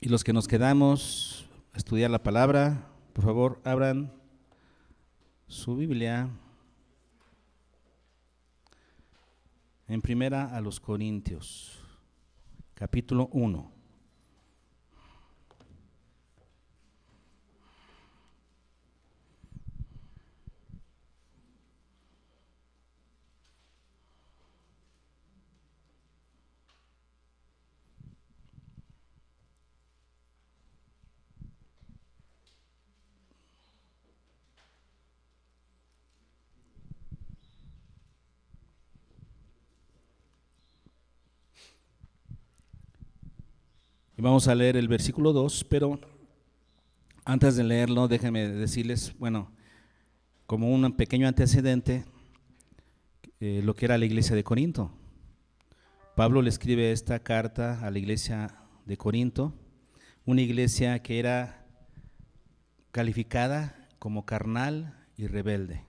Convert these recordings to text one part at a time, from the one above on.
Y los que nos quedamos a estudiar la palabra, por favor, abran su Biblia en Primera a los Corintios, capítulo 1. Y vamos a leer el versículo 2, pero antes de leerlo, déjenme decirles, como un pequeño antecedente, lo que era la iglesia de Corinto. Pablo le escribe esta carta a la iglesia de Corinto, una iglesia que era calificada como carnal y rebelde.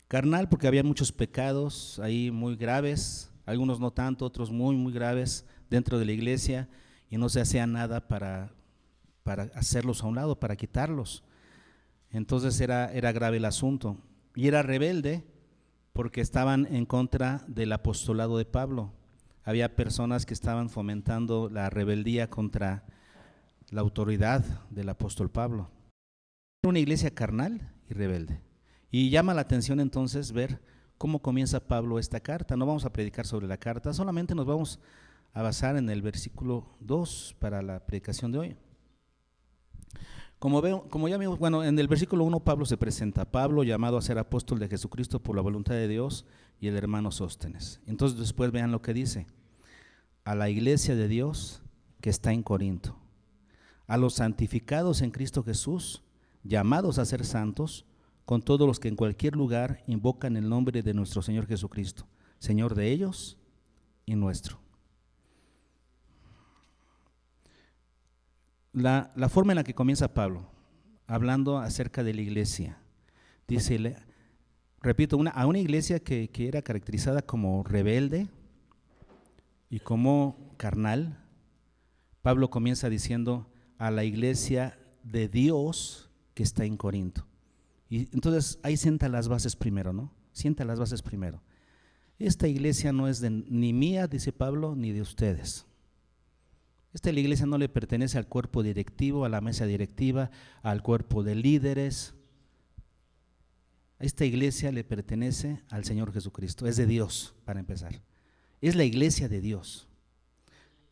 Carnal porque había muchos pecados ahí muy graves, algunos no tanto, otros muy graves dentro de la iglesia, y no se hacía nada para hacerlos a un lado, para quitarlos. Entonces era grave el asunto. Y era rebelde porque estaban en contra del apostolado de Pablo. Había personas que estaban fomentando la rebeldía contra la autoridad del apóstol Pablo. Era una iglesia carnal y rebelde. Y llama la atención entonces ver cómo comienza Pablo esta carta. No vamos a predicar sobre la carta, solamente nos vamos a basar en el versículo 2 para la predicación de hoy. Como ya vimos, en el versículo 1 Pablo se presenta, Pablo llamado a ser apóstol de Jesucristo por la voluntad de Dios, y el hermano Sóstenes. Entonces después vean lo que dice: a la iglesia de Dios que está en Corinto, a los santificados en Cristo Jesús, llamados a ser santos, con todos los que en cualquier lugar invocan el nombre de nuestro Señor Jesucristo, Señor de ellos y nuestro. La forma en la que comienza Pablo, hablando acerca de la iglesia, dice, repito, a una iglesia que era caracterizada como rebelde y como carnal. Pablo comienza diciendo a la iglesia de Dios que está en Corinto. Y entonces ahí sienta las bases primero, ¿no? Sienta las bases primero. Esta iglesia no es ni mía, dice Pablo, ni de ustedes. Esta iglesia no le pertenece al cuerpo directivo, a la mesa directiva, al cuerpo de líderes. Esta iglesia le pertenece al Señor Jesucristo, es de Dios, para empezar. Es la iglesia de Dios.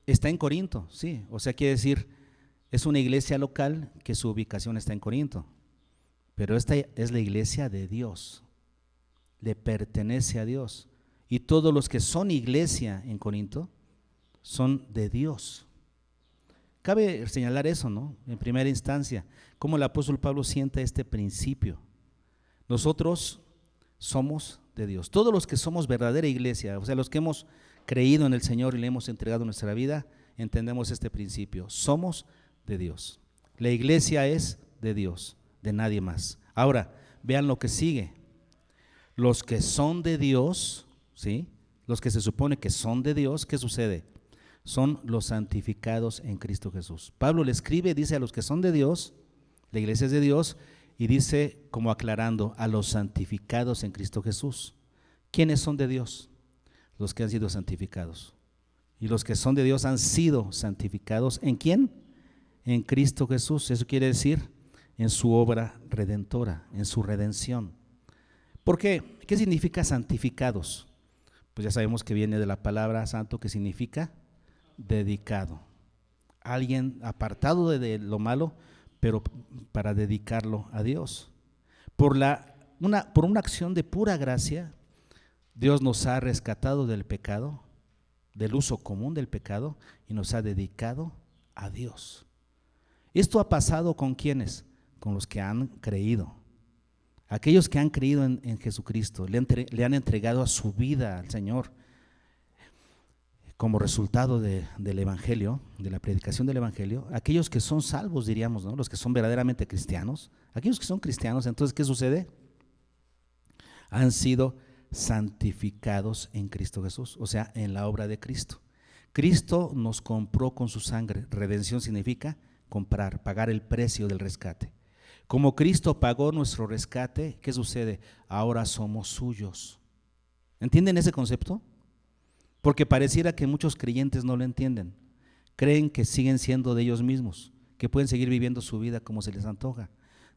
Está en Corinto, sí, o sea, quiere decir, es una iglesia local que su ubicación está en Corinto, pero esta es la iglesia de Dios, le pertenece a Dios. Y todos los que son iglesia en Corinto son de Dios. Cabe señalar eso, ¿no? En primera instancia, cómo el apóstol Pablo sienta este principio. Nosotros somos de Dios. Todos los que somos verdadera iglesia, o sea, los que hemos creído en el Señor y le hemos entregado nuestra vida, entendemos este principio. Somos de Dios. La iglesia es de Dios, de nadie más. Ahora, vean lo que sigue. Los que son de Dios, ¿sí? Los que se supone que son de Dios, ¿qué sucede? Son los santificados en Cristo Jesús. Pablo le escribe, dice a los que son de Dios, la iglesia es de Dios, y dice, como aclarando, a los santificados en Cristo Jesús. ¿Quiénes son de Dios? Los que han sido santificados. Y los que son de Dios han sido santificados, ¿en quién? En Cristo Jesús. Eso quiere decir, en su obra redentora, en su redención. ¿Por qué? ¿Qué significa santificados? Pues ya sabemos que viene de la palabra santo, que significa dedicado. Alguien apartado de lo malo, pero para dedicarlo a Dios. Por una acción de pura gracia, Dios nos ha rescatado del pecado, del uso común del pecado, y nos ha dedicado a Dios. Esto ha pasado ¿con quiénes? Con los que han creído. Aquellos que han creído en Jesucristo, le han entregado a su vida al Señor. Como resultado del Evangelio, de la predicación del Evangelio, aquellos que son salvos, diríamos, ¿no? Los que son verdaderamente cristianos, aquellos que son cristianos, entonces, ¿qué sucede? Han sido santificados en Cristo Jesús, o sea, en la obra de Cristo. Cristo nos compró con su sangre. Redención significa comprar, pagar el precio del rescate. Como Cristo pagó nuestro rescate, ¿qué sucede? Ahora somos suyos. ¿Entienden ese concepto? Porque pareciera que muchos creyentes no lo entienden. Creen que siguen siendo de ellos mismos, que pueden seguir viviendo su vida como se les antoja.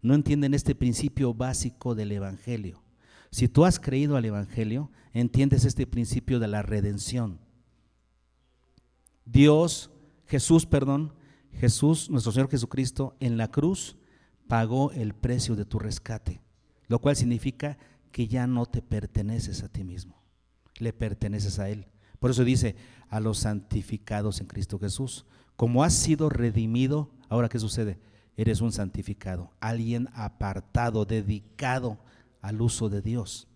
No entienden este principio básico del Evangelio. Si tú has creído al Evangelio, entiendes este principio de la redención. Jesús, nuestro Señor Jesucristo, en la cruz pagó el precio de tu rescate, lo cual significa que ya no te perteneces a ti mismo, le perteneces a Él. Por eso dice, a los santificados en Cristo Jesús. Como has sido redimido, ahora ¿qué sucede? Eres un santificado, alguien apartado, dedicado al uso de Dios.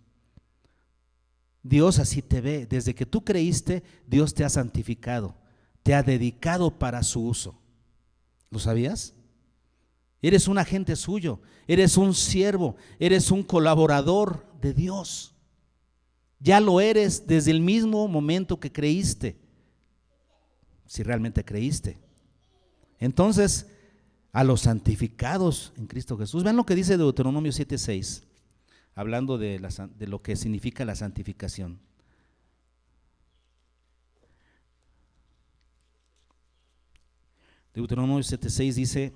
Dios así te ve. Desde que tú creíste, Dios te ha santificado, te ha dedicado para su uso. ¿Lo sabías? Eres un agente suyo, eres un siervo, eres un colaborador de Dios. Ya lo eres desde el mismo momento que creíste, si realmente creíste. Entonces, a los santificados en Cristo Jesús. Vean lo que dice Deuteronomio 7:6, hablando de lo que significa la santificación. Deuteronomio 7:6 dice: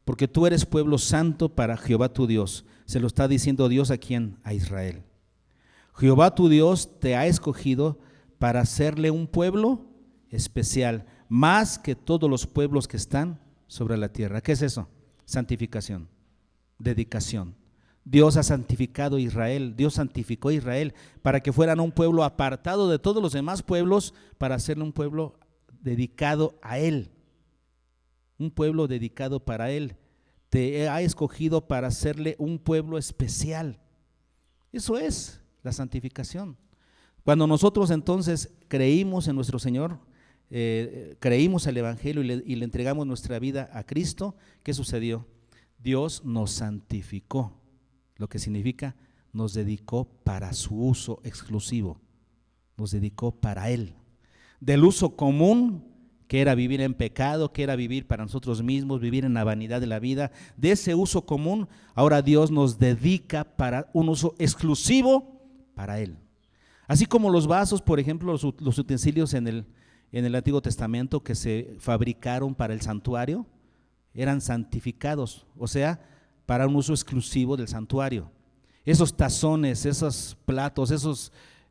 porque tú eres pueblo santo para Jehová tu Dios. Se lo está diciendo Dios a quién, a Israel. Jehová tu Dios te ha escogido para hacerle un pueblo especial, más que todos los pueblos que están sobre la tierra. ¿Qué es eso? Santificación, dedicación. Dios ha santificado a Israel, Dios santificó a Israel para que fueran un pueblo apartado de todos los demás pueblos, para hacerle un pueblo dedicado a Él. Un pueblo dedicado para Él. Te ha escogido para hacerle un pueblo especial. Eso es la santificación. Cuando nosotros entonces creímos en nuestro Señor, creímos el Evangelio y le entregamos nuestra vida a Cristo, ¿qué sucedió? Dios nos santificó, lo que significa nos dedicó para su uso exclusivo, nos dedicó para Él. Del uso común, que era vivir en pecado, que era vivir para nosotros mismos, vivir en la vanidad de la vida, de ese uso común, ahora Dios nos dedica para un uso exclusivo para Él. Así como los vasos, por ejemplo, los utensilios en el Antiguo Testamento que se fabricaron para el santuario, eran santificados, o sea, para un uso exclusivo del santuario. Esos tazones, esos platos,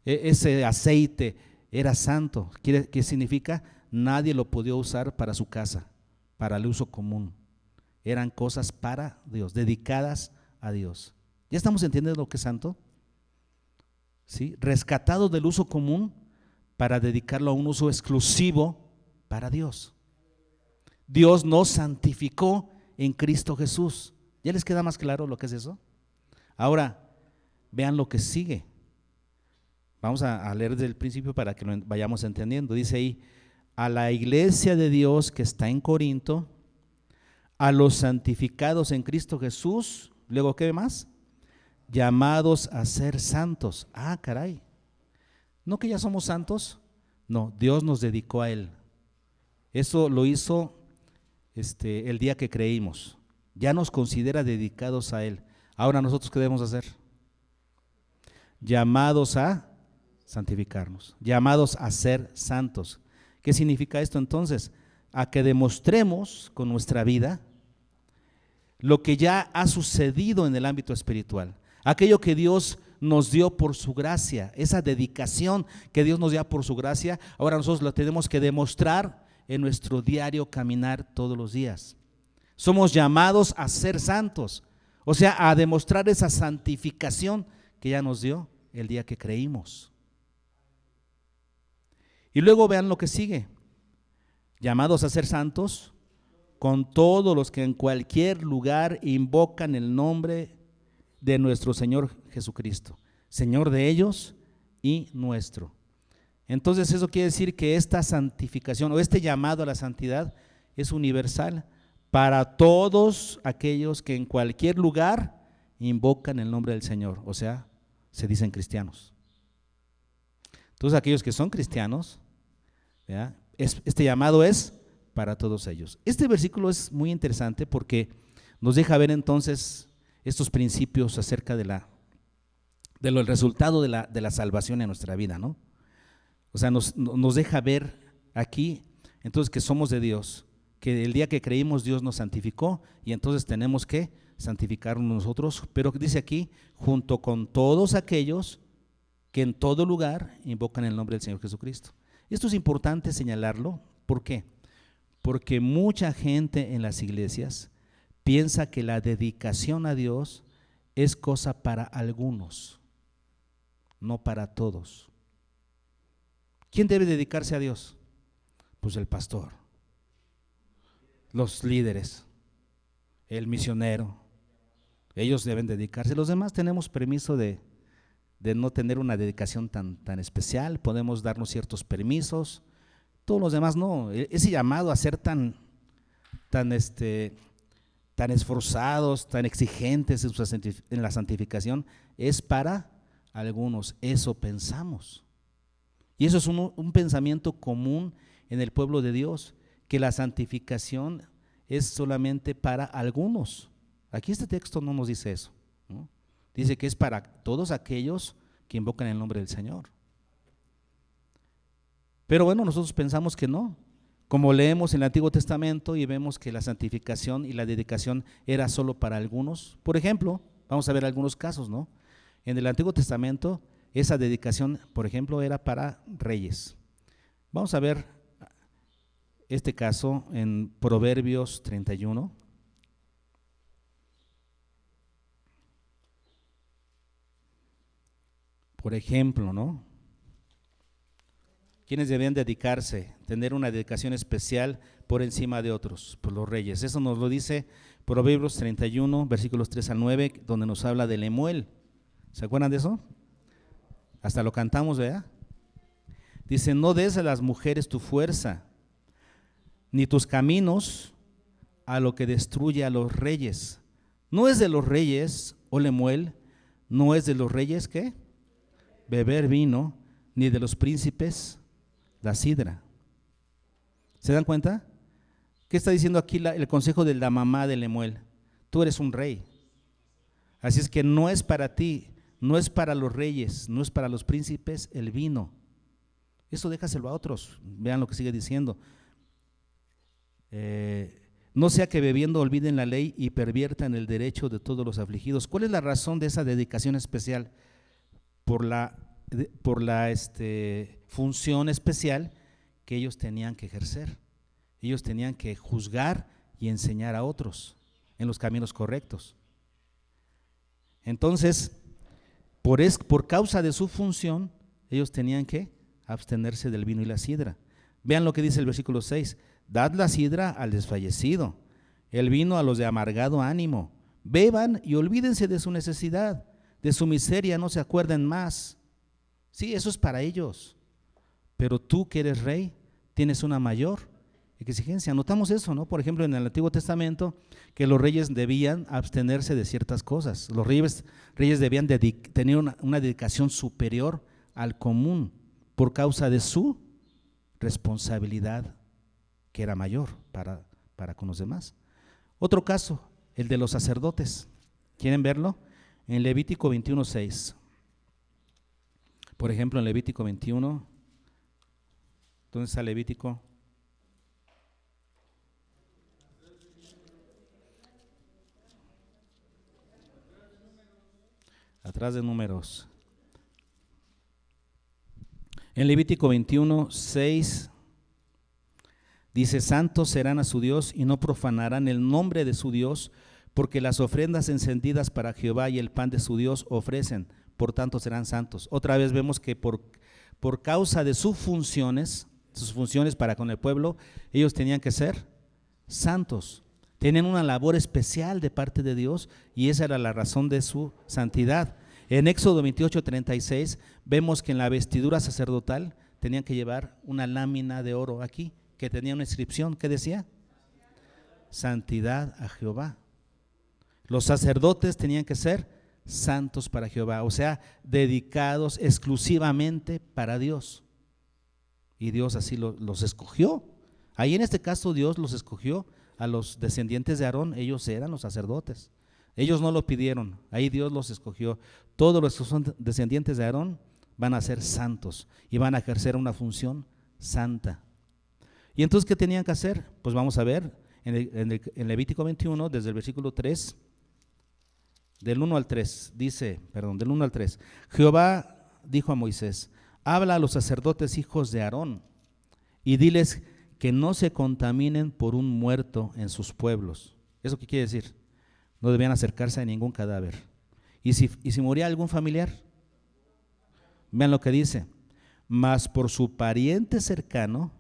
ese aceite era santo. ¿Qué significa? Nadie lo podía usar para su casa, para el uso común. Eran cosas para Dios, dedicadas a Dios. ¿Ya estamos entendiendo lo que es santo? ¿Sí? Rescatado del uso común para dedicarlo a un uso exclusivo para Dios. Dios nos santificó en Cristo Jesús. ¿Ya les queda más claro lo que es eso? Ahora, vean lo que sigue. Vamos a leer desde el principio para que lo vayamos entendiendo. Dice ahí: a la iglesia de Dios que está en Corinto, a los santificados en Cristo Jesús, luego ¿qué más? Llamados a ser santos. Ah, caray. ¿No que ya somos santos? No, Dios nos dedicó a Él. Eso lo hizo el día que creímos. Ya nos considera dedicados a Él. Ahora nosotros, ¿qué debemos hacer? Llamados a santificarnos, llamados a ser santos. ¿Qué significa esto entonces? A que demostremos con nuestra vida lo que ya ha sucedido en el ámbito espiritual, aquello que Dios nos dio por su gracia, esa dedicación que Dios nos dio por su gracia, ahora nosotros lo tenemos que demostrar en nuestro diario caminar todos los días. Somos llamados a ser santos, o sea, a demostrar esa santificación que ya nos dio el día que creímos. Y luego vean lo que sigue: llamados a ser santos con todos los que en cualquier lugar invocan el nombre de nuestro Señor Jesucristo, Señor de ellos y nuestro. Entonces eso quiere decir que esta santificación o este llamado a la santidad es universal para todos aquellos que en cualquier lugar invocan el nombre del Señor, o sea, se dicen cristianos. Entonces aquellos que son cristianos, ¿verdad?, Este llamado es para todos ellos. Este versículo es muy interesante porque nos deja ver entonces estos principios acerca del resultado de la salvación en nuestra vida, ¿no? O sea, nos deja ver aquí entonces que somos de Dios, que el día que creímos Dios nos santificó y entonces tenemos que santificarnos nosotros, pero dice aquí, junto con todos aquellos que en todo lugar invocan el nombre del Señor Jesucristo. Esto es importante señalarlo. ¿Por qué? Porque mucha gente en las iglesias piensa que la dedicación a Dios es cosa para algunos, no para todos. ¿Quién debe dedicarse a Dios? Pues el pastor, los líderes, el misionero. Ellos deben dedicarse. Los demás tenemos permiso de no tener una dedicación tan especial, podemos darnos ciertos permisos. Todos los demás no. Ese llamado a ser tan esforzados, tan exigentes en la santificación es para algunos. Eso pensamos. Y eso es un pensamiento común en el pueblo de Dios, que la santificación es solamente para algunos. Aquí este texto no nos dice eso, ¿no? Dice que es para todos aquellos que invocan el nombre del Señor. Pero bueno, nosotros pensamos que no. Como leemos en el Antiguo Testamento y vemos que la santificación y la dedicación era solo para algunos. Por ejemplo, vamos a ver algunos casos, ¿no? En el Antiguo Testamento, esa dedicación, por ejemplo, era para reyes. Vamos a ver este caso en Proverbios 31. Por ejemplo, ¿no? ¿Quiénes debían dedicarse, tener una dedicación especial por encima de otros? Pues los reyes. Eso nos lo dice Proverbios 31, versículos 3 al 9, donde nos habla de Lemuel. ¿Se acuerdan de eso? Hasta lo cantamos, ¿verdad? Dice, no des a las mujeres tu fuerza, ni tus caminos a lo que destruye a los reyes. No es de los reyes, oh Lemuel, no es de los reyes, ¿qué? Beber vino, ni de los príncipes la sidra. ¿Se dan cuenta? ¿Qué está diciendo aquí el consejo de la mamá de Lemuel? Tú eres un rey. Así es que no es para ti, no es para los reyes, no es para los príncipes el vino. Eso déjaselo a otros. Vean lo que sigue diciendo. No sea que bebiendo olviden la ley y perviertan el derecho de todos los afligidos. ¿Cuál es la razón de esa dedicación especial? Por la función especial que ellos tenían que ejercer. Ellos tenían que juzgar y enseñar a otros en los caminos correctos. Entonces, por causa de su función, ellos tenían que abstenerse del vino y la sidra. Vean lo que dice el versículo 6. Dad la sidra al desfallecido, el vino a los de amargado ánimo. Beban y olvídense de su necesidad, de su miseria no se acuerden más. Sí, eso es para ellos. Pero tú que eres rey, tienes una mayor exigencia. Notamos eso, ¿no? Por ejemplo, en el Antiguo Testamento, que los reyes debían abstenerse de ciertas cosas. Los reyes debían tener una dedicación superior al común por causa de su responsabilidad, que era mayor para con los demás. Otro caso, el de los sacerdotes. ¿Quieren verlo? En Levítico 21:6. Por ejemplo, en Levítico 21, ¿dónde está Levítico? Atrás de Números. En Levítico 21:6 dice, santos serán a su Dios y no profanarán el nombre de su Dios, porque las ofrendas encendidas para Jehová y el pan de su Dios ofrecen, por tanto serán santos. Otra vez vemos que por causa de sus funciones para con el pueblo, ellos tenían que ser santos. Tenían una labor especial de parte de Dios y esa era la razón de su santidad. En Éxodo 28:36 vemos que en la vestidura sacerdotal tenían que llevar una lámina de oro aquí, que tenía una inscripción que decía santidad a Jehová. Los sacerdotes tenían que ser santos para Jehová, o sea, dedicados exclusivamente para Dios. y Dios así los escogió. Ahí en este caso Dios los escogió a los descendientes de Aarón, ellos eran los sacerdotes. Ellos no lo pidieron, ahí Dios los escogió. Todos los que son descendientes de Aarón van a ser santos y van a ejercer una función santa. ¿Y entonces qué tenían que hacer? Pues vamos a ver en Levítico 21, desde el versículo 3, del 1 al 3, del 1 al 3. Jehová dijo a Moisés: habla a los sacerdotes hijos de Aarón y diles que no se contaminen por un muerto en sus pueblos. ¿Eso qué quiere decir? No debían acercarse a ningún cadáver. ¿Y si moría algún familiar? Vean lo que dice: mas por su pariente cercano,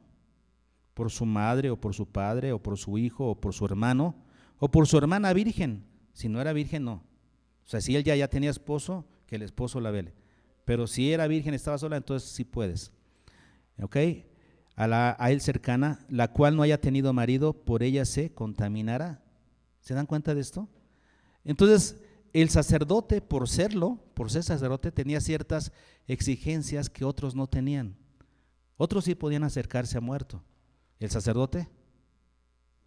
por su madre o por su padre o por su hijo o por su hermano o por su hermana virgen. Si no era virgen, no. O sea, si él ya tenía esposo, que el esposo la vele. Pero si era virgen, estaba sola, entonces sí puedes. ¿Ok? A él cercana, la cual no haya tenido marido, por ella se contaminará. ¿Se dan cuenta de esto? Entonces, el sacerdote, por ser sacerdote, tenía ciertas exigencias que otros no tenían. Otros sí podían acercarse a muerto. ¿El sacerdote?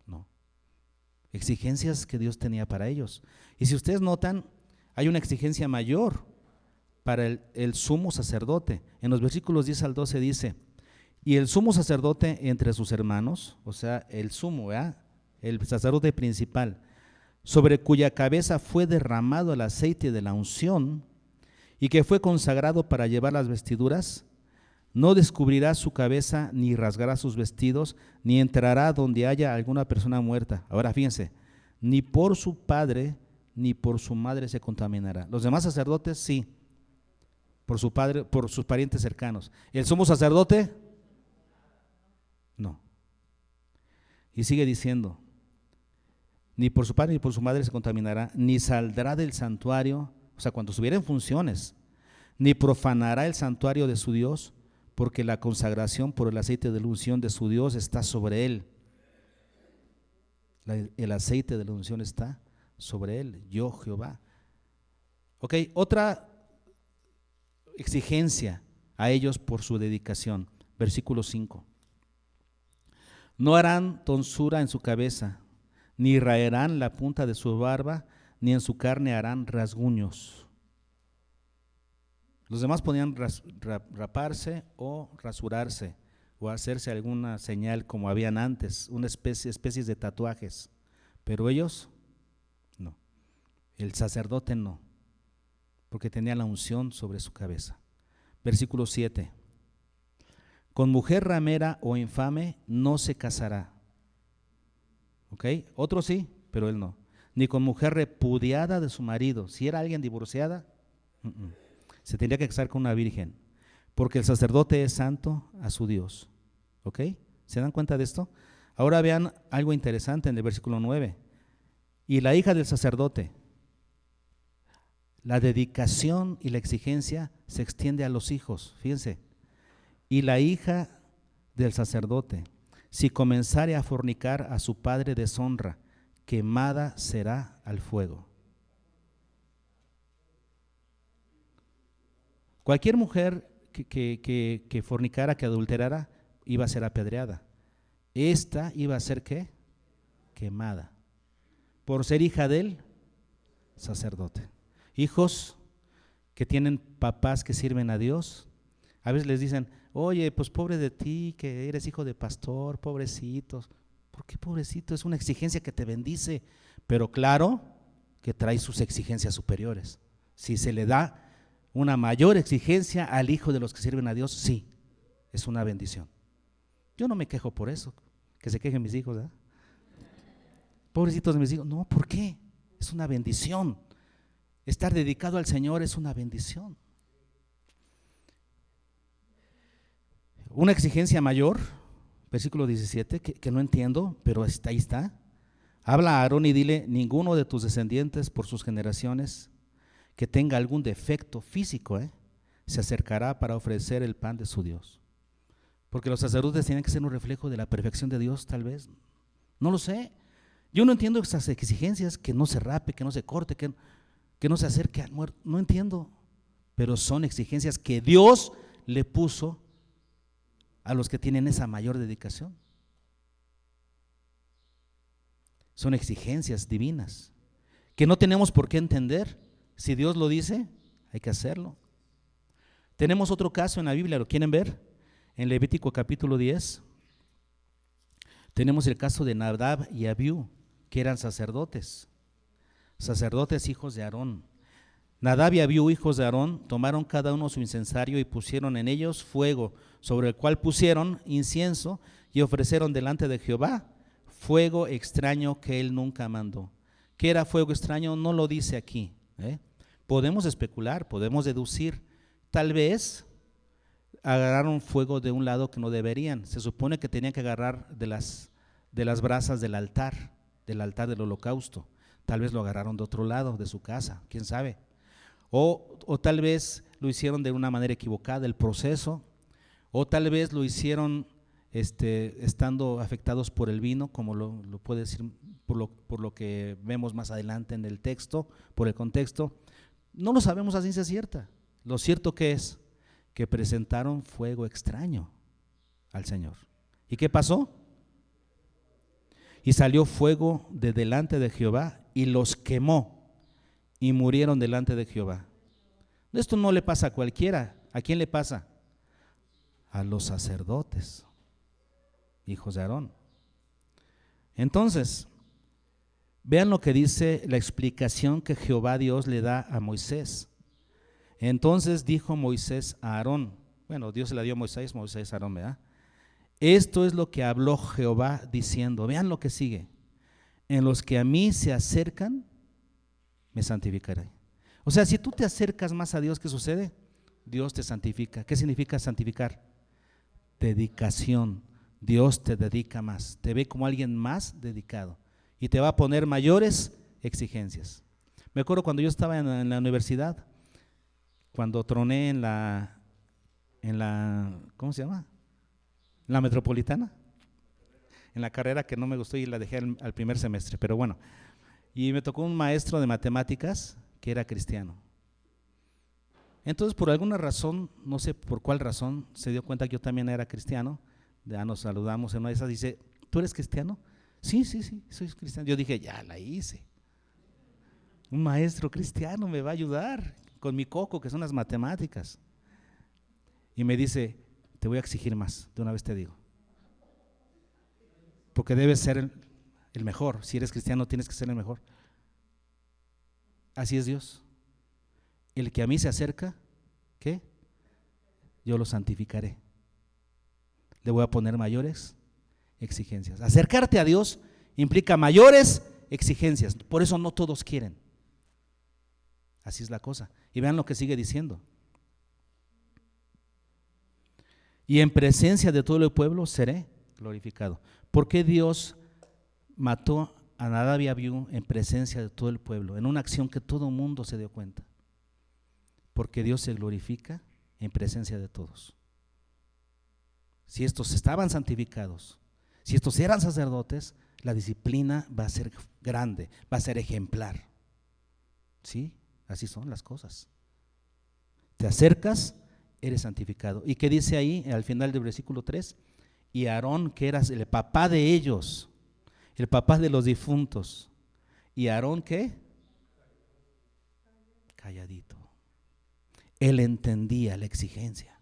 No. Exigencias que Dios tenía para ellos. Y si ustedes notan, hay una exigencia mayor para el sumo sacerdote. En los versículos 10 al 12 dice: y el sumo sacerdote entre sus hermanos, o sea, el sumo, ¿verdad?, el sacerdote principal, sobre cuya cabeza fue derramado el aceite de la unción y que fue consagrado para llevar las vestiduras, no descubrirá su cabeza, ni rasgará sus vestidos, ni entrará donde haya alguna persona muerta. Ahora fíjense, ni por su padre ni por su madre se contaminará. Los demás sacerdotes sí, por su padre, por sus parientes cercanos. El sumo sacerdote, no. Y sigue diciendo: ni por su padre ni por su madre se contaminará, ni saldrá del santuario, o sea, cuando estuviera en funciones, ni profanará el santuario de su Dios, porque la consagración por el aceite de la unción de su Dios está sobre él. El aceite de la unción está sobre él, yo Jehová. Ok, otra exigencia a ellos por su dedicación, versículo 5. No harán tonsura en su cabeza, ni raerán la punta de su barba, ni en su carne harán rasguños. Los demás podían raparse o rasurarse o hacerse alguna señal como habían antes, una especies de tatuajes, pero ellos no. El sacerdote no, porque tenía la unción sobre su cabeza. Versículo 7. Con mujer ramera o infame no se casará. ¿Ok? Otro sí, pero él no. Ni con mujer repudiada de su marido. Si era alguien divorciada, se tendría que casar con una virgen, porque el sacerdote es santo a su Dios. ¿Ok? ¿Se dan cuenta de esto? Ahora vean algo interesante en el versículo 9. Y la hija del sacerdote, la dedicación y la exigencia se extiende a los hijos. Fíjense. Y la hija del sacerdote, si comenzare a fornicar a su padre, deshonra, quemada será al fuego. Cualquier mujer que fornicara, que adulterara, iba a ser apedreada. Esta iba a ser ¿qué? Quemada, por ser hija del sacerdote. Hijos que tienen papás que sirven a Dios, a veces les dicen: oye, pues pobre de ti, que eres hijo de pastor, pobrecitos. ¿Por qué pobrecito? Es una exigencia que te bendice, pero claro que trae sus exigencias superiores. Si se le da una mayor exigencia al hijo de los que sirven a Dios, sí, es una bendición. Yo no me quejo por eso, que se quejen mis hijos, ¿verdad? Pobrecitos de mis hijos. No, ¿por qué? Es una bendición. Estar dedicado al Señor es una bendición. Una exigencia mayor, versículo 17, que no entiendo, pero ahí está. Habla a Aarón y dile: ninguno de tus descendientes por sus generaciones que tenga algún defecto físico, se acercará para ofrecer el pan de su Dios. Porque los sacerdotes tienen que ser un reflejo de la perfección de Dios, tal vez. No lo sé. Yo no entiendo esas exigencias, que no se rape, que no se corte, que no se acerque al muerto. No entiendo. Pero son exigencias que Dios le puso a los que tienen esa mayor dedicación. Son exigencias divinas que no tenemos por qué entender. Si Dios lo dice, hay que hacerlo. Tenemos otro caso en la Biblia, ¿lo quieren ver? En Levítico capítulo 10 tenemos el caso de Nadab y Abiú, que eran sacerdotes hijos de Aarón. Nadab y Abiú, hijos de Aarón, tomaron cada uno su incensario y pusieron en ellos fuego, sobre el cual pusieron incienso y ofrecieron delante de Jehová fuego extraño que él nunca mandó. ¿Qué era fuego extraño? No lo dice aquí. Podemos especular, podemos deducir. Tal vez agarraron fuego de un lado que no deberían. Se supone que tenían que agarrar de las brasas del altar del holocausto. Tal vez lo agarraron de otro lado, de su casa, quién sabe. O tal vez lo hicieron de una manera equivocada, el proceso. O tal vez lo hicieron estando afectados por el vino, como lo puede decir por lo que vemos más adelante en el texto, por el contexto. No lo sabemos a ciencia cierta. Lo cierto que es que presentaron fuego extraño al Señor. ¿Y qué pasó? Y salió fuego de delante de Jehová y los quemó y murieron delante de Jehová. Esto no le pasa a cualquiera. ¿A quién le pasa? A los sacerdotes, hijos de Aarón. Entonces, vean lo que dice la explicación que Jehová Dios le da a Moisés. Entonces dijo Moisés a Aarón, bueno, Dios se la dio a Moisés a Aarón, ¿verdad? Esto es lo que habló Jehová diciendo, vean lo que sigue, en los que a mí se acercan, me santificaré. O sea, si tú te acercas más a Dios, ¿qué sucede? Dios te santifica. ¿Qué significa santificar? Dedicación. Dios te dedica más, te ve como alguien más dedicado y te va a poner mayores exigencias. Me acuerdo cuando yo estaba en la universidad, cuando troné en la ¿cómo se llama? En la Metropolitana, en la carrera que no me gustó y la dejé al primer semestre, pero bueno, y me tocó un maestro de matemáticas que era cristiano. Entonces, por alguna razón, no sé por cuál razón, se dio cuenta que yo también era cristiano. Ya nos saludamos en una de esas, dice, ¿tú eres cristiano? Sí, soy cristiano. Yo dije, ya la hice. Un maestro cristiano me va a ayudar con mi coco, que son las matemáticas. Y me dice, te voy a exigir más, de una vez te digo. Porque debes ser el mejor. Si eres cristiano, tienes que ser el mejor. Así es Dios. El que a mí se acerca, ¿qué? Yo lo santificaré. Le voy a poner mayores exigencias. Acercarte a Dios implica mayores exigencias. Por eso no todos quieren. Así es la cosa. Y vean lo que sigue diciendo. Y en presencia de todo el pueblo seré glorificado. ¿Por qué Dios mató a Nadab y Abiú en presencia de todo el pueblo? En una acción que todo el mundo se dio cuenta. Porque Dios se glorifica en presencia de todos. Si estos estaban santificados, si estos eran sacerdotes, la disciplina va a ser grande, va a ser ejemplar. ¿Sí? Así son las cosas. Te acercas, eres santificado. ¿Y qué dice ahí al final del versículo 3? Y Aarón, que eras el papá de ellos, el papá de los difuntos. ¿Y Aarón qué? Calladito. Él entendía la exigencia.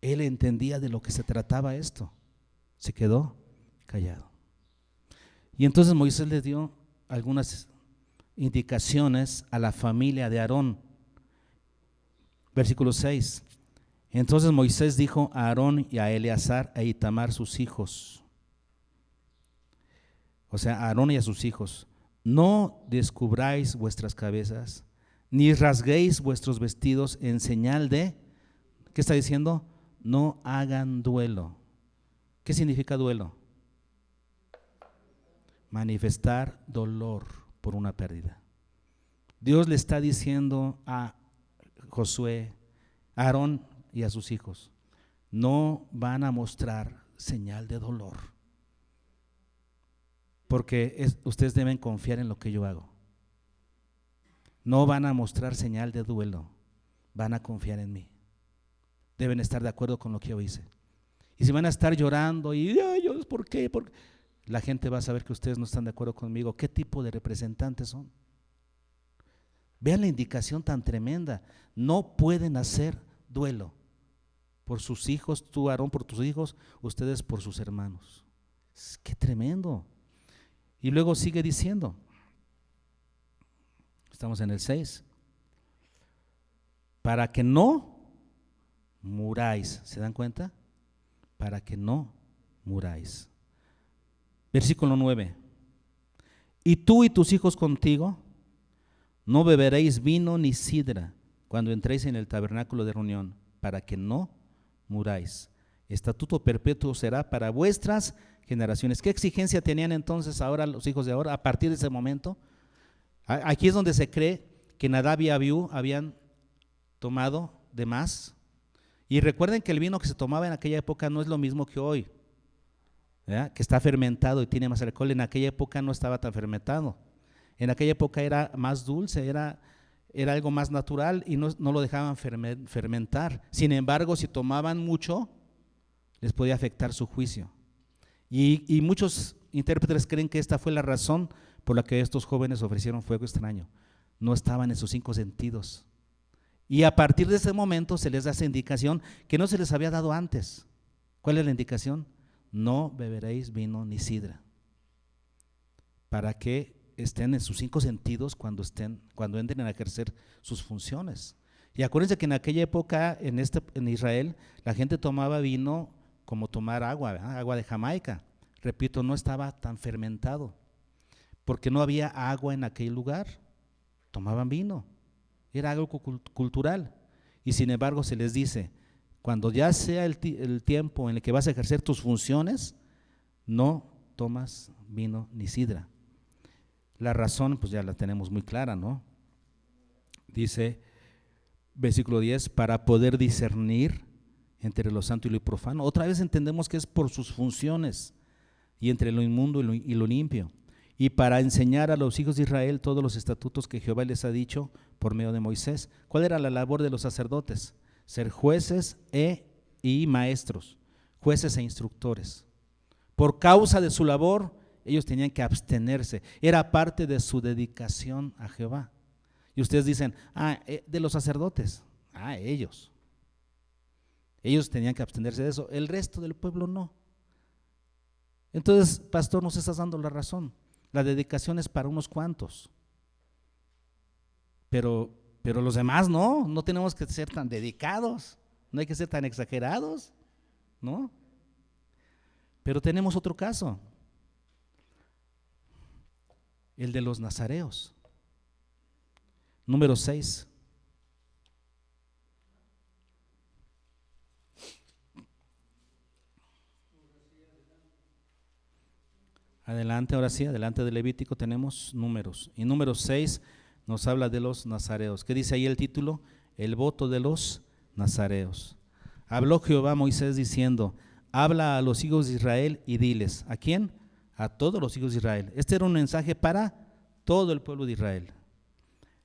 Él entendía de lo que se trataba esto. Se quedó callado. Y entonces Moisés le dio algunas indicaciones a la familia de Aarón. Versículo 6. Entonces Moisés dijo a Aarón y a Eleazar e Itamar sus hijos, o sea, a Aarón y a sus hijos, no descubráis vuestras cabezas, ni rasguéis vuestros vestidos en señal de, ¿qué está diciendo? No hagan duelo. ¿Qué significa duelo? Manifestar dolor por una pérdida. Dios le está diciendo a Josué, a Aarón y a sus hijos, no van a mostrar señal de dolor, porque ustedes deben confiar en lo que yo hago. No van a mostrar señal de duelo, van a confiar en mí. Deben estar de acuerdo con lo que yo hice. Y si van a estar llorando y ay Dios, ¿por qué? La gente va a saber que ustedes no están de acuerdo conmigo. ¿Qué tipo de representantes son? Vean la indicación tan tremenda. No pueden hacer duelo por sus hijos, tú Aarón por tus hijos, ustedes por sus hermanos. ¡Qué tremendo! Y luego sigue diciendo, estamos en el 6, para que no muráis. ¿Se dan cuenta? Para que no muráis. Versículo 9. Y tú y tus hijos contigo no beberéis vino ni sidra cuando entréis en el tabernáculo de reunión, para que no muráis. Estatuto perpetuo será para vuestras generaciones. ¿Qué exigencia tenían entonces ahora los hijos de ahora a partir de ese momento? Aquí es donde se cree que Nadab y Abiú habían tomado de más. Y recuerden que el vino que se tomaba en aquella época no es lo mismo que hoy, ¿verdad? Que está fermentado y tiene más alcohol. En aquella época no estaba tan fermentado. En aquella época era más dulce, era algo más natural y no lo dejaban fermentar. Sin embargo, si tomaban mucho, les podía afectar su juicio. Y muchos intérpretes creen que esta fue la razón por la que estos jóvenes ofrecieron fuego extraño. No estaban en sus 5 sentidos. Y a partir de ese momento se les da esa indicación que no se les había dado antes. ¿Cuál es la indicación? No beberéis vino ni sidra, para que estén en sus 5 sentidos cuando entren a ejercer sus funciones. Y acuérdense que en aquella época en Israel la gente tomaba vino como tomar agua, ¿verdad? Agua de Jamaica. Repito, no estaba tan fermentado, porque no había agua en aquel lugar. Tomaban vino, era algo cultural. Y sin embargo se les dice, cuando ya sea el tiempo en el que vas a ejercer tus funciones, no tomas vino ni sidra. La razón pues ya la tenemos muy clara, ¿no? Dice, versículo 10, para poder discernir entre lo santo y lo profano. Otra vez entendemos que es por sus funciones, y entre lo inmundo y lo limpio, y para enseñar a los hijos de Israel todos los estatutos que Jehová les ha dicho por medio de Moisés. ¿Cuál era la labor de los sacerdotes? Ser jueces y maestros, jueces e instructores. Por causa de su labor, ellos tenían que abstenerse, era parte de su dedicación a Jehová. Y ustedes dicen, de los sacerdotes, ellos tenían que abstenerse de eso, el resto del pueblo no. Entonces, pastor, nos estás dando la razón, la dedicación es para unos cuantos, pero los demás no tenemos que ser tan dedicados, no hay que ser tan exagerados, ¿no? Pero tenemos otro caso, el de los nazareos. Número 6. Adelante, ahora sí, adelante de Levítico tenemos Números. Y número 6 nos habla de los nazareos. ¿Qué dice ahí el título? El voto de los nazareos. Habló Jehová a Moisés diciendo, habla a los hijos de Israel y diles, ¿a quién? A todos los hijos de Israel. Este era un mensaje para todo el pueblo de Israel.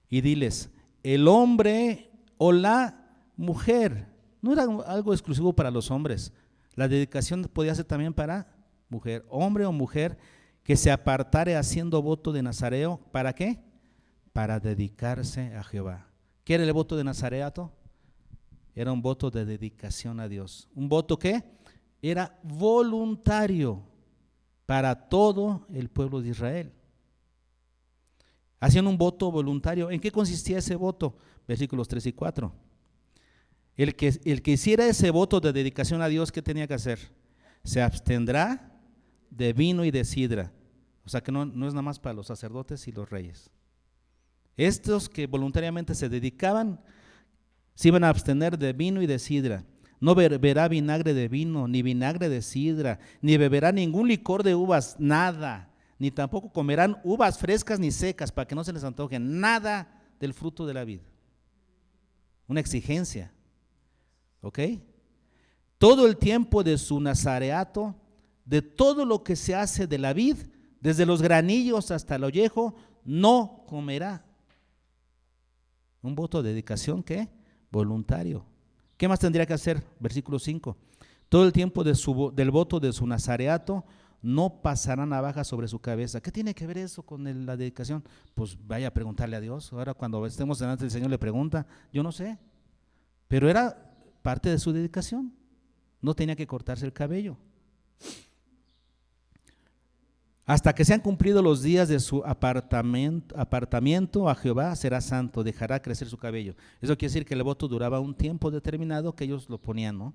Y diles, el hombre o la mujer, no era algo exclusivo para los hombres, la dedicación podía ser también para mujer, hombre o mujer, que se apartare haciendo voto de nazareo, ¿para qué? Para dedicarse a Jehová. ¿Qué era el voto de nazareato? Era un voto de dedicación a Dios. ¿Un voto qué? Era voluntario para todo el pueblo de Israel. Hacían un voto voluntario. ¿En qué consistía ese voto? Versículos 3 y 4. El que hiciera ese voto de dedicación a Dios, ¿qué tenía que hacer? Se abstendrá de vino y de sidra. O sea que no es nada más para los sacerdotes y los reyes. Estos que voluntariamente se dedicaban se iban a abstener de vino y de sidra. No beberá vinagre de vino, ni vinagre de sidra, ni beberá ningún licor de uvas, nada. Ni tampoco comerán uvas frescas ni secas, para que no se les antoje nada del fruto de la vid. Una exigencia, ¿ok? Todo el tiempo de su nazareato, de todo lo que se hace de la vid, desde los granillos hasta el ollejo, no comerá. Un voto de dedicación, ¿qué? Voluntario. ¿Qué más tendría que hacer? Versículo 5. Todo el tiempo del voto de su nazareato no pasará navaja sobre su cabeza. ¿Qué tiene que ver eso con la dedicación? Pues vaya a preguntarle a Dios. Ahora cuando estemos delante del Señor le pregunta, yo no sé. Pero era parte de su dedicación. No tenía que cortarse el cabello. Hasta que sean cumplidos los días de su apartamiento a Jehová será santo, dejará crecer su cabello. Eso quiere decir que el voto duraba un tiempo determinado que ellos lo ponían, ¿no?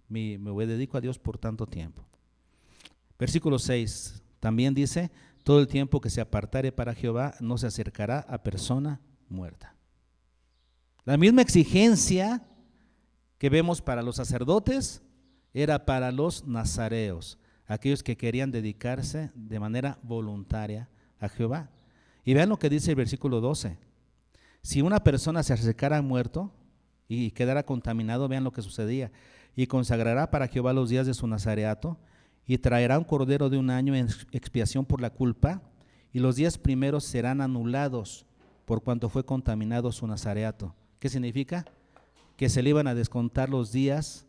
Me dedico a Dios por tanto tiempo. Versículo 6, también dice, todo el tiempo que se apartare para Jehová no se acercará a persona muerta. La misma exigencia que vemos para los sacerdotes era para los nazareos, aquellos que querían dedicarse de manera voluntaria a Jehová. Y vean lo que dice el versículo 12. Si una persona se acercara muerto y quedara contaminado, vean lo que sucedía. Y consagrará para Jehová los días de su nazareato y traerá un cordero de un año en expiación por la culpa, y los días primeros serán anulados por cuanto fue contaminado su nazareato. ¿Qué significa? Que se le iban a descontar los días,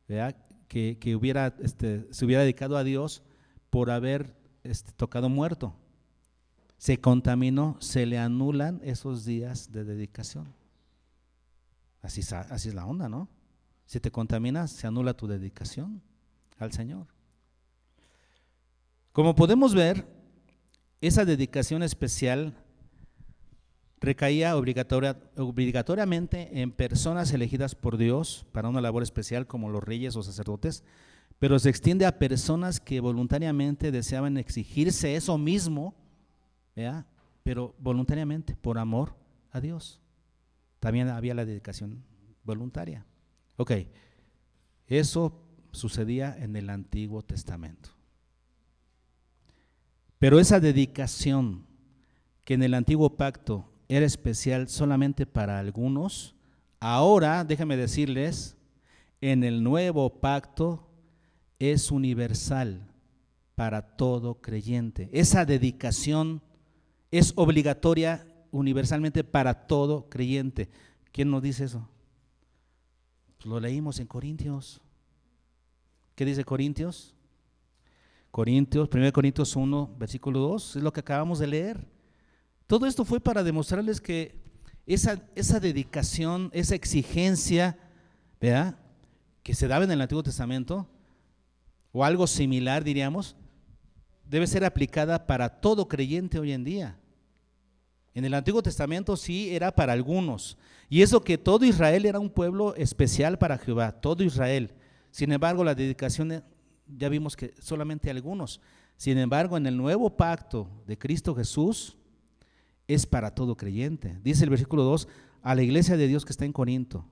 ¿verdad?, que se hubiera dedicado a Dios por haber tocado muerto. Se contaminó, se le anulan esos días de dedicación. Así es la onda, ¿no? Si te contaminas, se anula tu dedicación al Señor. Como podemos ver, esa dedicación especial recaía obligatoriamente en personas elegidas por Dios para una labor especial como los reyes o sacerdotes, pero se extiende a personas que voluntariamente deseaban exigirse eso mismo, ¿verdad?, pero voluntariamente, por amor a Dios. También había la dedicación voluntaria. Ok, eso sucedía en el Antiguo Testamento. Pero esa dedicación que en el Antiguo Pacto era especial solamente para algunos, ahora, déjenme decirles, en el Nuevo Pacto es universal para todo creyente. Esa dedicación es obligatoria universalmente para todo creyente. ¿Quién nos dice eso? Pues lo leímos en Corintios. ¿Qué dice Corintios? 1 Corintios 1, versículo 2, es lo que acabamos de leer. Todo esto fue para demostrarles que esa dedicación, esa exigencia, ¿verdad?, que se daba en el Antiguo Testamento, o algo similar diríamos, debe ser aplicada para todo creyente hoy en día. En el Antiguo Testamento sí era para algunos, y eso que todo Israel era un pueblo especial para Jehová, todo Israel. Sin embargo, la dedicación, ya vimos que solamente algunos. Sin embargo, en el nuevo pacto de Cristo Jesús es para todo creyente. Dice el versículo 2, a la iglesia de Dios que está en Corinto,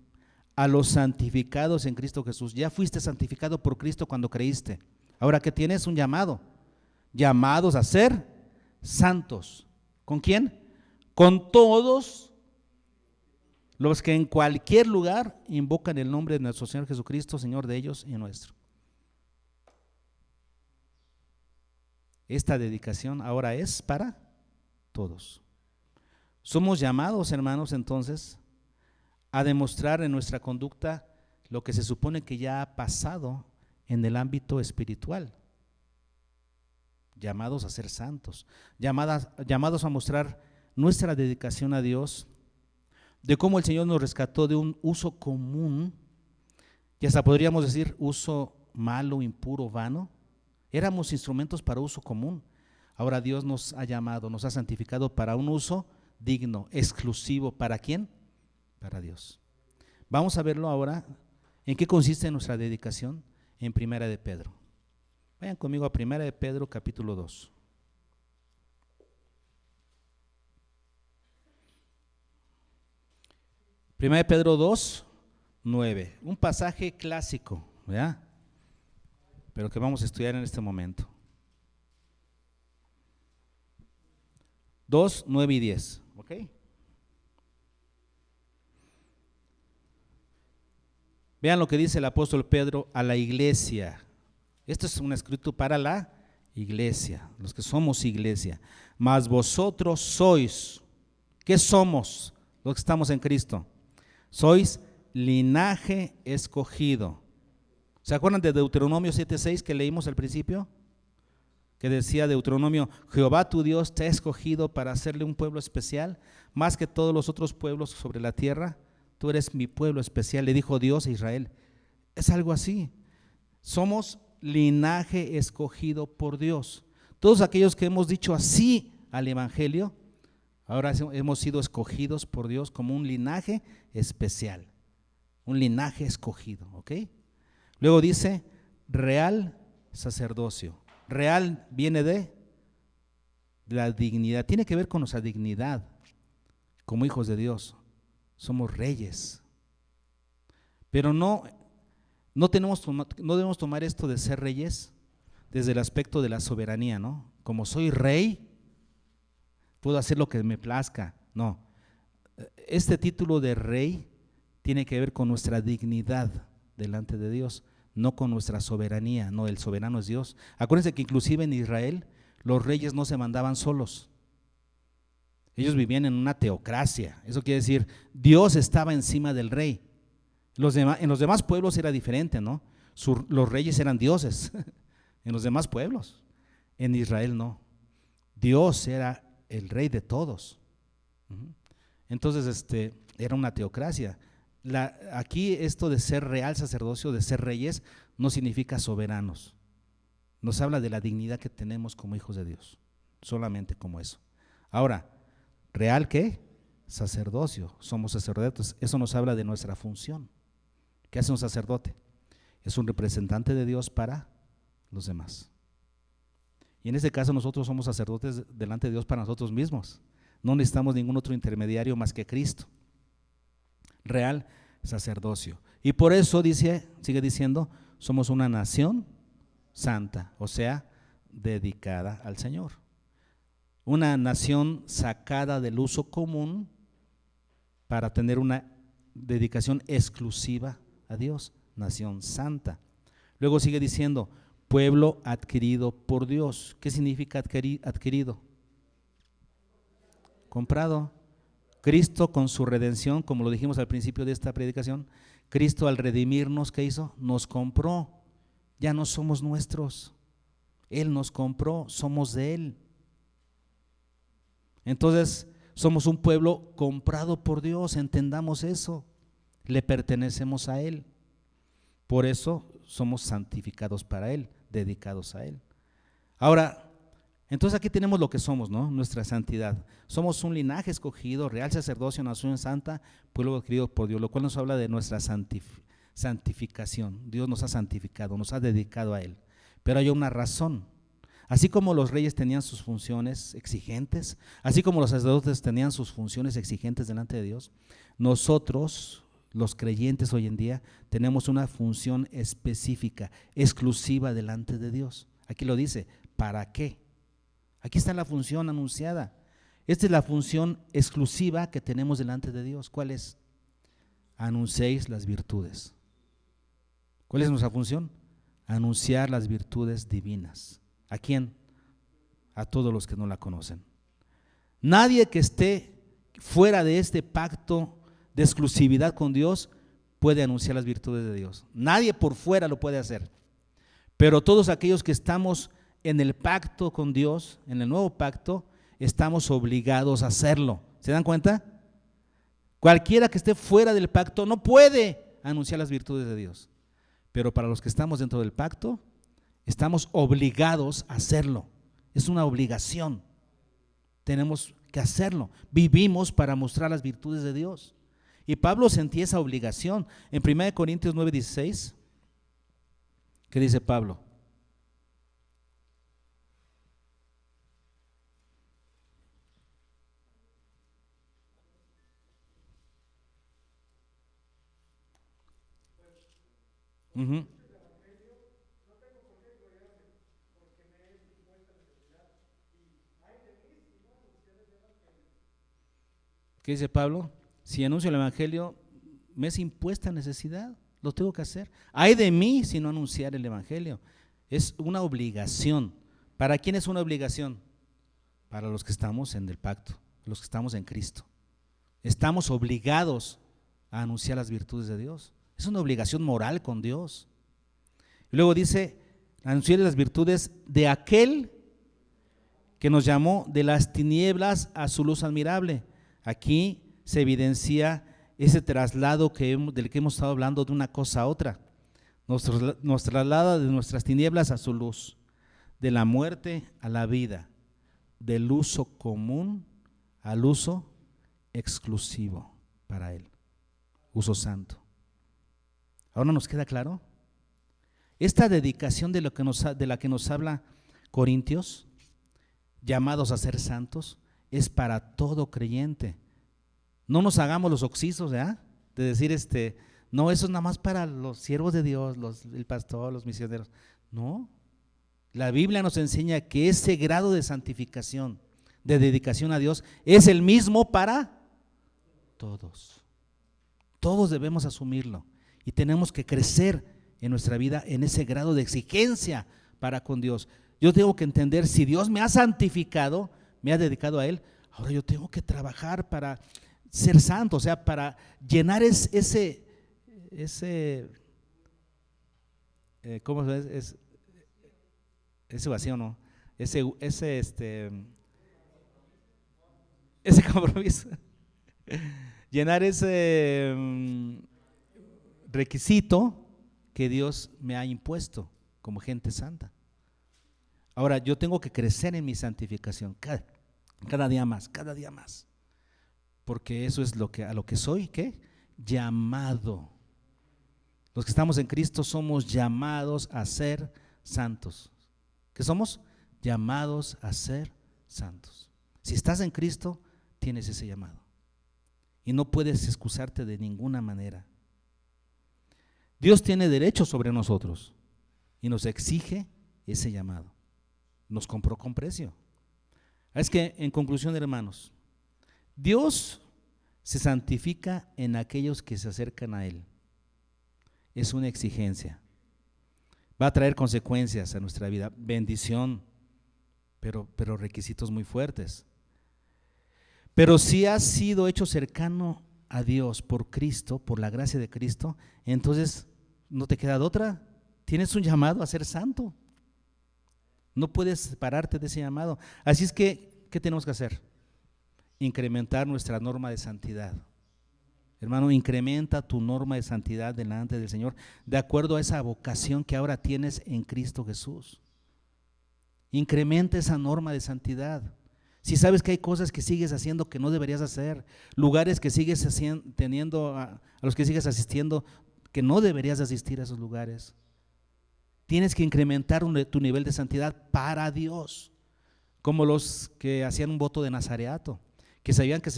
a los santificados en Cristo Jesús. Ya fuiste santificado por Cristo cuando creíste. Ahora, ¿qué tienes? Un llamado. Llamados a ser santos. ¿Con quién? Con todos los que en cualquier lugar invocan el nombre de nuestro Señor Jesucristo, Señor de ellos y nuestro. Esta dedicación ahora es para todos. Somos llamados, hermanos, entonces, a demostrar en nuestra conducta lo que se supone que ya ha pasado en el ámbito espiritual. Llamados a ser santos, llamados a mostrar nuestra dedicación a Dios, de cómo el Señor nos rescató de un uso común, y hasta podríamos decir uso malo, impuro, vano. Éramos instrumentos para uso común. Ahora Dios nos ha llamado, nos ha santificado para un uso digno, exclusivo. ¿Para quién? Para Dios. Vamos a verlo ahora. ¿En qué consiste nuestra dedicación? En Primera de Pedro. Vayan conmigo a Primera de Pedro, capítulo 2. Primera de Pedro 2, 9. Un pasaje clásico, ¿verdad?, pero que vamos a estudiar en este momento. 2, 9 y 10. ¿Ok? Vean lo que dice el apóstol Pedro a la iglesia. Esto es un escrito para la iglesia, los que somos iglesia. Mas vosotros sois, ¿qué somos los que estamos en Cristo? Sois linaje escogido, ¿Se acuerdan de Deuteronomio 7:6 que leímos al principio? Que decía Deuteronomio: Jehová tu Dios te ha escogido para hacerle un pueblo especial, más que todos los otros pueblos sobre la tierra. Tú eres mi pueblo especial, le dijo Dios a Israel. Es algo así. Somos linaje escogido por Dios. Todos aquellos que hemos dicho así al evangelio, ahora hemos sido escogidos por Dios como un linaje especial, un linaje escogido, ¿ok? Luego dice real sacerdocio. Real viene de la dignidad, tiene que ver con nuestra dignidad como hijos de Dios. Somos reyes, pero no debemos tomar esto de ser reyes desde el aspecto de la soberanía, ¿no? Como soy rey, puedo hacer lo que me plazca. No, este título de rey tiene que ver con nuestra dignidad delante de Dios, no con nuestra soberanía. No, el soberano es Dios. Acuérdense que inclusive en Israel los reyes no se mandaban solos. Ellos vivían en una teocracia. Eso quiere decir, Dios estaba encima del rey. En los demás pueblos era diferente, ¿no? Los reyes eran dioses en los demás pueblos. En Israel no. Dios era el rey de todos. Entonces, era una teocracia. Aquí esto de ser real sacerdocio, de ser reyes, no significa soberanos. Nos habla de la dignidad que tenemos como hijos de Dios, solamente como eso. Ahora, ¿real qué? Sacerdocio, somos sacerdotes. Eso nos habla de nuestra función. ¿Qué hace un sacerdote? Es un representante de Dios para los demás. Y en este caso nosotros somos sacerdotes delante de Dios para nosotros mismos. No necesitamos ningún otro intermediario más que Cristo. Real sacerdocio. Y por eso sigue diciendo, somos una nación santa, o sea, dedicada al Señor. Una nación sacada del uso común para tener una dedicación exclusiva a Dios, nación santa. Luego sigue diciendo, pueblo adquirido por Dios. ¿Qué significa adquirido? Comprado. Cristo con su redención, como lo dijimos al principio de esta predicación, Cristo al redimirnos, ¿qué hizo? Nos compró. Ya no somos nuestros. Él nos compró, somos de Él. Entonces, somos un pueblo comprado por Dios, entendamos eso. Le pertenecemos a Él. Por eso somos santificados para Él, dedicados a Él. Ahora, entonces aquí tenemos lo que somos, ¿no? Nuestra santidad. Somos un linaje escogido, real sacerdocio, nación santa, pueblo adquirido por Dios, lo cual nos habla de nuestra santificación. Dios nos ha santificado, nos ha dedicado a Él. Pero hay una razón. Así como los reyes tenían sus funciones exigentes, así como los sacerdotes tenían sus funciones exigentes delante de Dios, nosotros, los creyentes hoy en día, tenemos una función específica, exclusiva delante de Dios. Aquí lo dice, ¿para qué? Aquí está la función anunciada. Esta es la función exclusiva que tenemos delante de Dios. ¿Cuál es? Anunciéis las virtudes. ¿Cuál es nuestra función? Anunciar las virtudes divinas. ¿A quién? A todos los que no la conocen. Nadie que esté fuera de este pacto de exclusividad con Dios puede anunciar las virtudes de Dios. Nadie por fuera lo puede hacer. Pero todos aquellos que estamos en el pacto con Dios, en el nuevo pacto, estamos obligados a hacerlo. ¿Se dan cuenta? Cualquiera que esté fuera del pacto no puede anunciar las virtudes de Dios. Pero para los que estamos dentro del pacto, estamos obligados a hacerlo. Es una obligación. Tenemos que hacerlo. Vivimos para mostrar las virtudes de Dios. Y Pablo sentía esa obligación. En 1 Corintios 9:16, ¿qué dice Pablo? ¿Qué dice Pablo? Si anuncio el evangelio, me es impuesta necesidad, lo tengo que hacer. Ay de mí si no anunciar el evangelio. Es una obligación. ¿Para quién es una obligación? Para los que estamos en el pacto, los que estamos en Cristo. Estamos obligados a anunciar las virtudes de Dios. Es una obligación moral con Dios. Y luego dice, anunciar las virtudes de aquel que nos llamó de las tinieblas a su luz admirable. Aquí se evidencia ese traslado del que hemos estado hablando, de una cosa a otra. Nos traslada de nuestras tinieblas a su luz, de la muerte a la vida, del uso común al uso exclusivo para Él, uso santo. ¿Ahora nos queda claro? Esta dedicación de la que nos habla Corintios, llamados a ser santos, es para todo creyente. No nos hagamos los oxisos, ¿verdad? De decir, no, eso es nada más para los siervos de Dios, el pastor, los misioneros. No, la Biblia nos enseña que ese grado de santificación, de dedicación a Dios, es el mismo para todos. Todos debemos asumirlo y tenemos que crecer en nuestra vida en ese grado de exigencia para con Dios. Yo tengo que entender, si Dios me ha santificado, me ha dedicado a Él, ahora yo tengo que trabajar para ser santo, o sea, para llenar ese ¿cómo es? Ese vacío, ¿no? Ese compromiso. Llenar ese requisito que Dios me ha impuesto como gente santa. Ahora, yo tengo que crecer en mi santificación cada día más, porque eso es a lo que soy, ¿qué? Llamado. Los que estamos en Cristo somos llamados a ser santos. ¿Qué somos? Llamados a ser santos. Si estás en Cristo, tienes ese llamado y no puedes excusarte de ninguna manera. Dios tiene derecho sobre nosotros y nos exige ese llamado. Nos compró con precio. Es que, en conclusión, hermanos, Dios se santifica en aquellos que se acercan a Él. Es una exigencia. Va a traer consecuencias a nuestra vida, bendición, pero requisitos muy fuertes. Pero si has sido hecho cercano a Dios por Cristo, por la gracia de Cristo, entonces no te queda de otra. Tienes un llamado a ser santo. No puedes separarte de ese llamado. Así es que, ¿qué tenemos que hacer? Incrementar nuestra norma de santidad. Hermano, incrementa tu norma de santidad delante del Señor, de acuerdo a esa vocación que ahora tienes en Cristo Jesús. Incrementa esa norma de santidad. Si sabes que hay cosas que sigues haciendo que no deberías hacer, lugares que sigues teniendo, a los que sigues asistiendo, que no deberías asistir a esos lugares, tienes que incrementar tu nivel de santidad para Dios, como los que hacían un voto de nazareato, que sabían que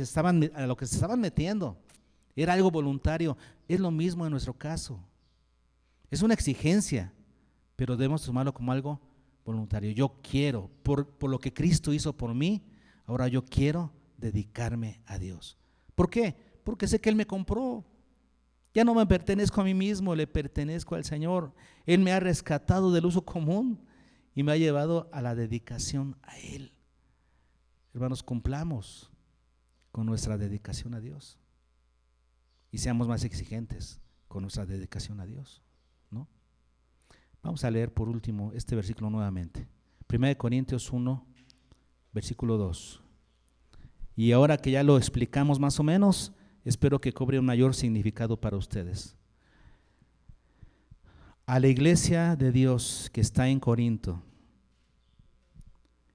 a lo que se estaban metiendo era algo voluntario. Es lo mismo en nuestro caso. Es una exigencia, pero debemos tomarlo como algo voluntario. Yo quiero, por lo que Cristo hizo por mí, ahora yo quiero dedicarme a Dios. ¿Por qué? Porque sé que Él me compró. Ya no me pertenezco a mí mismo, le pertenezco al Señor. Él me ha rescatado del uso común y me ha llevado a la dedicación a Él. Hermanos, cumplamos con nuestra dedicación a Dios y seamos más exigentes con nuestra dedicación a Dios, ¿no? Vamos a leer por último este versículo nuevamente. 1 Corintios 1, versículo 2. Y ahora que ya lo explicamos más o menos, espero que cobre un mayor significado para ustedes. A la iglesia de Dios que está en Corinto,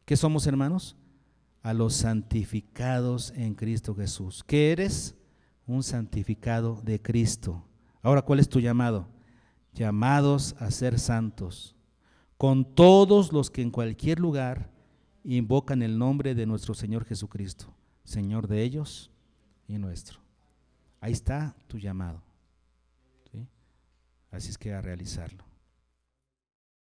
¿qué somos, hermanos? A los santificados en Cristo Jesús. ¿Qué eres? Un santificado de Cristo. Ahora, ¿cuál es tu llamado? Llamados a ser santos, con todos los que en cualquier lugar invocan el nombre de nuestro Señor Jesucristo, Señor de ellos y nuestro. Ahí está tu llamado, ¿sí? Así es que a realizarlo.